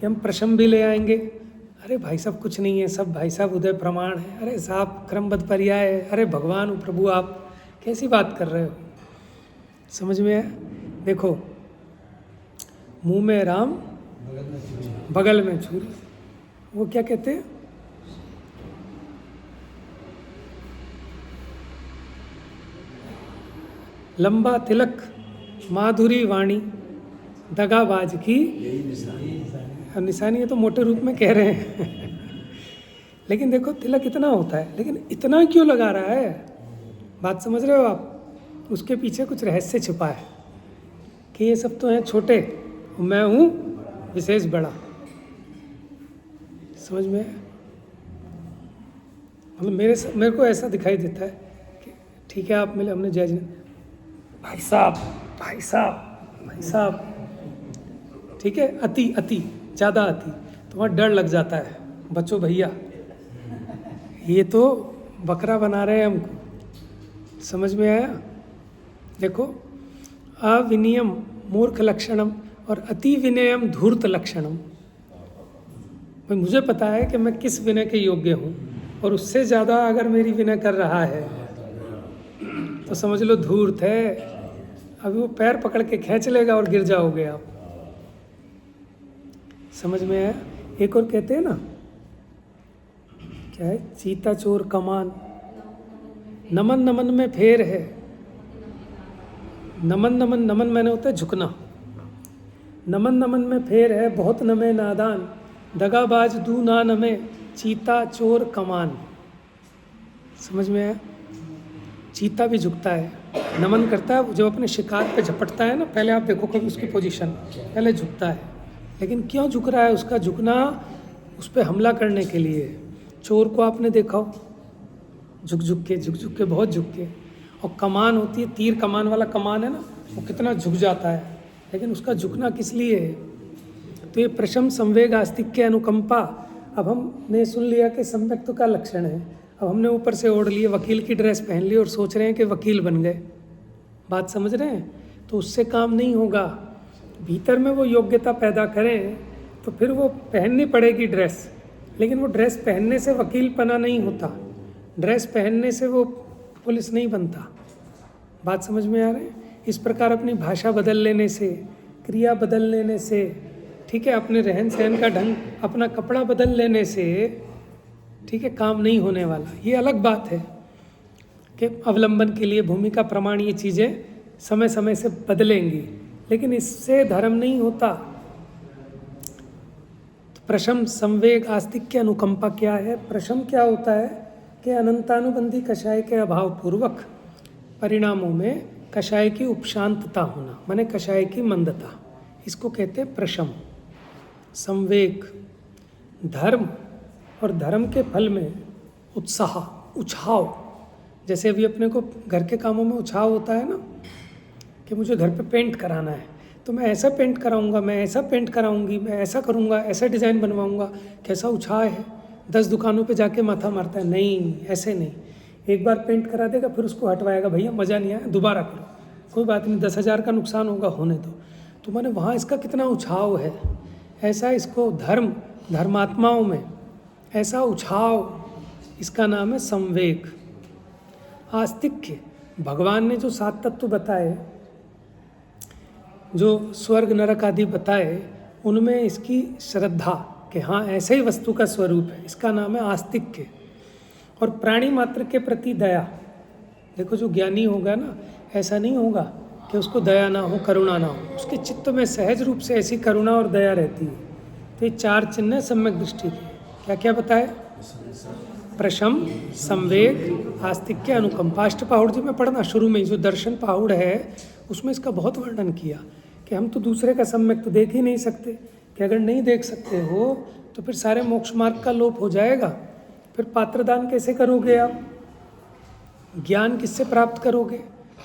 कि हम प्रशम भी ले आएंगे। अरे भाई साहब कुछ नहीं है, सब भाई साहब उदय प्रमाण है, अरे साहब क्रमबद्ध पर्याय है, अरे भगवान प्रभु आप कैसी बात कर रहे हो? समझ में है? देखो, मुंह में राम बगल में छुरी, वो क्या कहते हैं? लंबा तिलक माधुरी वाणी दगाबाज की निशानी है, तो मोटे रूप में कह रहे हैं लेकिन देखो तिलक इतना होता है, लेकिन इतना क्यों लगा रहा है? बात समझ रहे हो आप? उसके पीछे कुछ रहस्य छिपा है कि ये सब तो हैं छोटे, मैं हूँ विशेष बड़ा। समझ में आया? मतलब मेरे को ऐसा दिखाई देता है कि ठीक है आप मिले, हमने जय जी, भाई साहब भाई साहब भाई साहब, ठीक है, अति ज़्यादा अति, तो वहाँ डर लग जाता है, बच्चों भैया ये तो बकरा बना रहे हैं हमको। समझ में आया? देखो, अविनियम मूर्ख लक्षणम और अति विनयम धूर्त लक्षणम। भाई मुझे पता है कि मैं किस विनय के योग्य हूँ, और उससे ज़्यादा अगर मेरी विनय कर रहा है तो समझ लो धूर्त है। अभी वो पैर पकड़ के खींच लेगा और गिर जाओगे आप। समझ में आया? एक और कहते हैं ना, क्या है, चीता चोर कमान, नमन नमन में फेर है। नमन नमन, नमन मैंने होता है झुकना, नमन नमन में फेर है, बहुत नमे नादान, दगाबाज दू ना नमे, चीता चोर कमान। समझ में आया? चीता भी झुकता है, नमन करता है, जब अपने शिकार पे झपटता है ना, पहले आप देखो कभी उसकी पोजीशन, पहले झुकता है। लेकिन क्यों झुक रहा है? उसका झुकना उस पर हमला करने के लिए। चोर को आपने देखा हो, झुक झुक के बहुत झुक के। और कमान होती है, तीर कमान वाला कमान है ना, वो कितना झुक जाता है, लेकिन उसका झुकना किस लिए है? तो ये प्रशम संवेग आस्तिक्य अनुकंपा। अब हमने सुन लिया कि सम्यक्त्व का लक्षण है, अब हमने ऊपर से ओढ़ लिए, वकील की ड्रेस पहन ली और सोच रहे हैं कि वकील बन गए। बात समझ रहे हैं? तो उससे काम नहीं होगा। भीतर में वो योग्यता पैदा करें तो फिर वो पहननी पड़ेगी ड्रेस, लेकिन वो ड्रेस पहनने से वकील पना नहीं होता, ड्रेस पहनने से वो पुलिस नहीं बनता। बात समझ में आ रही है? इस प्रकार अपनी भाषा बदल लेने से, क्रिया बदल लेने से, ठीक है, अपने रहन सहन का ढंग, अपना कपड़ा बदल लेने से, ठीक है, काम नहीं होने वाला। ये अलग बात है कि अवलंबन के लिए भूमिका प्रमाण ये चीज़ें समय समय से बदलेंगी, लेकिन इससे धर्म नहीं होता। तो प्रशम संवेग आस्तिक्य अनुकंपा क्या है? प्रशम क्या होता है कि अनंतानुबंधी कषाय के अभाव पूर्वक परिणामों में कषाय की उपशांतता होना, माने कषाय की मंदता, इसको कहते हैं प्रशम। संवेग, धर्म और धर्म के फल में उत्साह, उछाव। जैसे अभी अपने को घर के कामों में उछाव होता है ना, कि मुझे घर पे पेंट कराना है, तो मैं ऐसा पेंट कराऊंगा, मैं ऐसा पेंट कराऊंगी, मैं ऐसा करूंगा, ऐसा डिज़ाइन बनवाऊंगा। कैसा उछाव है? 10 दुकानों पे जाके माथा मारता है, नहीं ऐसे नहीं। एक बार पेंट करा देगा, फिर उसको हटवाएगा, भैया मज़ा नहीं आया, दोबारा करो, कोई बात नहीं, 10,000 का नुकसान होगा, होने दो। तो मैंने वहाँ इसका कितना उछाव है, ऐसा इसको धर्मात्माओं में ऐसा उछाव, इसका नाम है संवेग। आस्तिक्य, भगवान ने जो 7 तत्व बताए, जो स्वर्ग नरक आदि बताए, उनमें इसकी श्रद्धा कि हाँ ऐसे ही वस्तु का स्वरूप है, इसका नाम है आस्तिक्य। और प्राणी मात्र के प्रति दया। देखो जो ज्ञानी होगा ना, ऐसा नहीं होगा कि उसको दया ना हो, करुणा ना हो, उसके चित्त में सहज रूप से ऐसी करुणा और दया रहती है। तो ये 4 चिन्ह है सम्यक दृष्टि के। क्या क्या बताए? प्रशम, संवेग, आस्तिक्य, अनुकंपा। अष्टपाहुड़ जी में पढ़ना शुरू में ही, जो दर्शन पाहुड़ है उसमें इसका बहुत वर्णन किया कि हम तो दूसरे का सम्यक तो देख ही नहीं सकते, कि अगर नहीं देख सकते हो तो फिर सारे मोक्ष मार्ग का लोप हो जाएगा। फिर पात्रदान कैसे करोगे आप? ज्ञान किससे प्राप्त करोगे?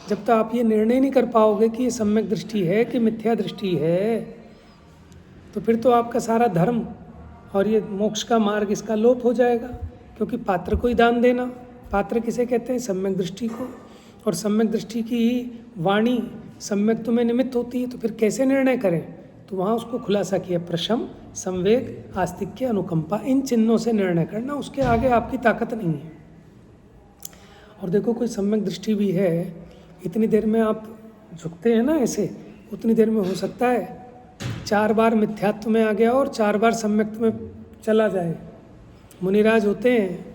जब तक आप ये निर्णय नहीं कर पाओगे कि ये सम्यक दृष्टि है कि मिथ्या दृष्टि है, तो फिर तो आपका सारा धर्म और ये मोक्ष का मार्ग, इसका लोप हो जाएगा। क्योंकि पात्र को ही दान देना, पात्र किसे कहते हैं? सम्यक दृष्टि को। और सम्यक दृष्टि की वाणी सम्यक में निमित्त होती है, तो फिर कैसे निर्णय करें? तो वहाँ उसको खुलासा किया, प्रशम, संवेग, आस्तिक्य, अनुकंपा, इन चिन्हों से निर्णय करना, उसके आगे आपकी ताकत नहीं है। और देखो कोई सम्यक दृष्टि भी है, इतनी देर में आप झुकते हैं ना ऐसे, उतनी देर में हो सकता है 4 बार मिथ्यात्व में आ गया और 4 बार सम्यक्त में चला जाए। मुनिराज होते हैं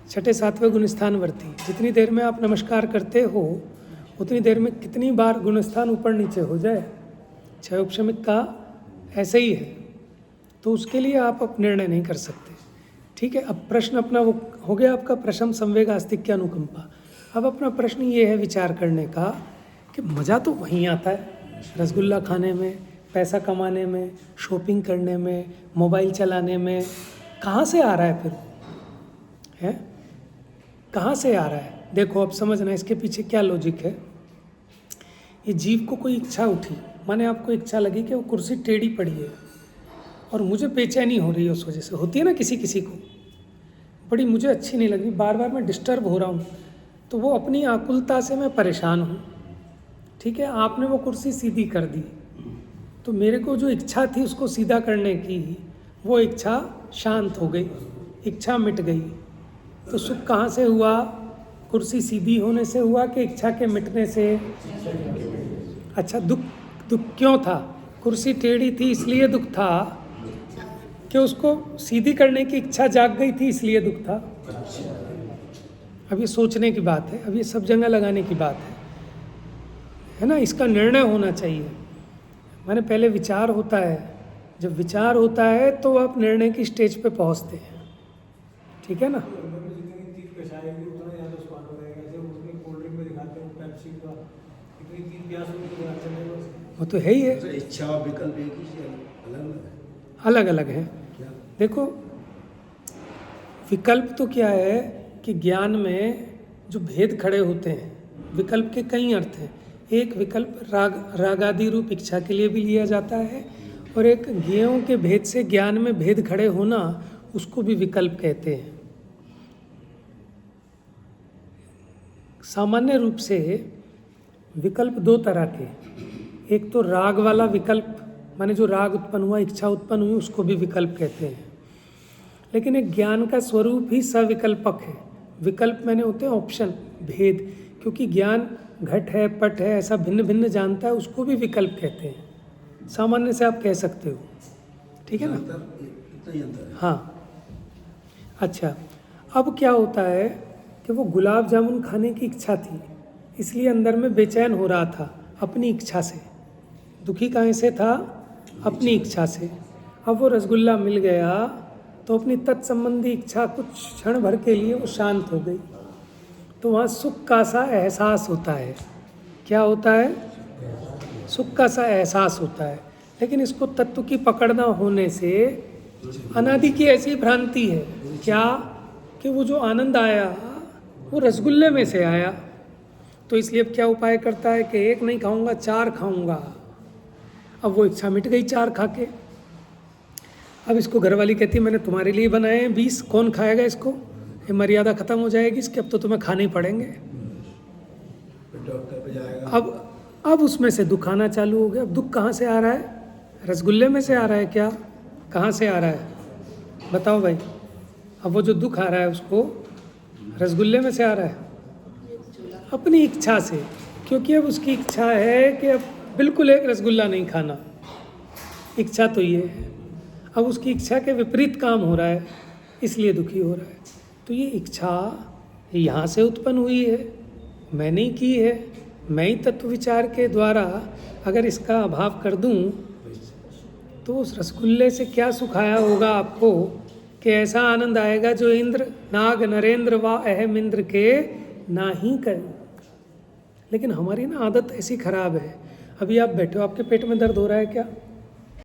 6ठे 7वें गुणस्थानवर्ती। जितनी देर में आप नमस्कार करते हो उतनी देर में कितनी बार गुणस्थान ऊपर नीचे हो जाए। 6 उपशमिक का ऐसे ही है, तो उसके लिए आप निर्णय नहीं कर सकते। ठीक है, अब प्रश्न अपना वो हो गया आपका, प्रशम, संवेग, आस्तिक्य, अनुकंपा। अब अपना प्रश्न ये है विचार करने का कि मज़ा तो वहीं आता है, रसगुल्ला खाने में, पैसा कमाने में, शॉपिंग करने में, मोबाइल चलाने में। कहाँ से आ रहा है फिर? है कहाँ से आ रहा है? देखो अब समझना इसके पीछे क्या लॉजिक है। ये जीव को कोई इच्छा उठी, माने आपको इच्छा लगी कि वो कुर्सी टेढ़ी पड़ी है और मुझे बेचैनी हो रही है उस वजह से। होती है ना किसी किसी को, बड़ी मुझे अच्छी नहीं लगी, बार बार मैं डिस्टर्ब हो रहा हूँ, तो वो अपनी आकुलता से मैं परेशान हूँ। ठीक है, आपने वो कुर्सी सीधी कर दी, तो मेरे को जो इच्छा थी उसको सीधा करने की, वो इच्छा शांत हो गई, इच्छा मिट गई। तो सुख कहाँ से हुआ? कुर्सी सीधी होने से हुआ कि इच्छा के मिटने से? अच्छा, दुख क्यों था? कुर्सी टेढ़ी थी इसलिए दुख था कि उसको सीधी करने की इच्छा जाग गई थी इसलिए दुख था? अब ये सोचने की बात है, अब ये सब जगह लगाने की बात है ना। इसका निर्णय होना चाहिए। माने पहले विचार होता है, जब विचार होता है तो आप निर्णय की स्टेज पे पहुंचते हैं। ठीक है ना। वो तो है ही है, इच्छा और विकल्प एक ही चीज़ अलग अलग है। क्या? देखो विकल्प तो क्या है कि ज्ञान में जो भेद खड़े होते हैं, विकल्प के कई अर्थ हैं। एक विकल्प रागादि रूप इच्छा के लिए भी लिया जाता है, और एक ज्ञेयों के भेद से ज्ञान में भेद खड़े होना, उसको भी विकल्प कहते हैं। सामान्य रूप से विकल्प दो तरह के, एक तो राग वाला विकल्प, माने जो राग उत्पन्न हुआ, इच्छा उत्पन्न हुई, उसको भी विकल्प कहते हैं। लेकिन एक ज्ञान का स्वरूप ही सविकल्पक है। विकल्प मैंने होते हैं ऑप्शन, भेद, क्योंकि ज्ञान घट है, पट है, ऐसा भिन्न भिन्न जानता है, उसको भी विकल्प कहते हैं। सामान्य से आप कह सकते हो, ठीक है ना। इतना ही अंतर है। हाँ, अच्छा, अब क्या होता है कि वो गुलाब जामुन खाने की इच्छा थी, इसलिए अंदर में बेचैन हो रहा था अपनी इच्छा से। दुखी कहाँ से था? अपनी इच्छा से। अब वो रसगुल्ला मिल गया तो अपनी तत्संबंधी इच्छा कुछ क्षण भर के लिए वो शांत हो गई, तो वहाँ सुख का सा एहसास होता है। क्या होता है? सुख का सा एहसास होता है। लेकिन इसको तत्व की पकड़ ना होने से अनादि की ऐसी भ्रांति है, क्या कि वो जो आनंद आया वो रसगुल्ले में से आया। तो इसलिए अब क्या उपाय करता है कि एक नहीं खाऊंगा, 4 खाऊंगा। अब वो इच्छा मिट गई 4 खा के। अब इसको घरवाली कहती है मैंने तुम्हारे लिए बनाए हैं 20, कौन खाएगा इसको? ये मर्यादा खत्म हो जाएगी इसकी, अब तो तुम्हें खाने ही पड़ेंगे। डॉक्टर पे जाएगा। अब उसमें से दुख आना चालू हो गया। अब दुख कहाँ से आ रहा है? रसगुल्ले में से आ रहा है क्या? कहाँ से आ रहा है बताओ भाई? अब वो जो दुख आ रहा है उसको रसगुल्ले में से आ रहा है, अपनी इच्छा से। क्योंकि अब उसकी इच्छा है कि अब बिल्कुल एक रसगुल्ला नहीं खाना, इच्छा तो ये है। अब उसकी इच्छा के विपरीत काम हो रहा है, इसलिए दुखी हो रहा है। तो ये इच्छा यहाँ से उत्पन्न हुई है, मैंने ही की है। मैं ही तत्व विचार के द्वारा अगर इसका अभाव कर दूं तो उस रसगुल्ले से क्या सुख आया होगा आपको कि ऐसा आनंद आएगा जो इंद्र, नाग, नरेंद्र व अहम इंद्र के ना ही करें। लेकिन हमारी ना आदत ऐसी खराब है। अभी आप बैठे हो, आपके पेट में दर्द हो रहा है क्या?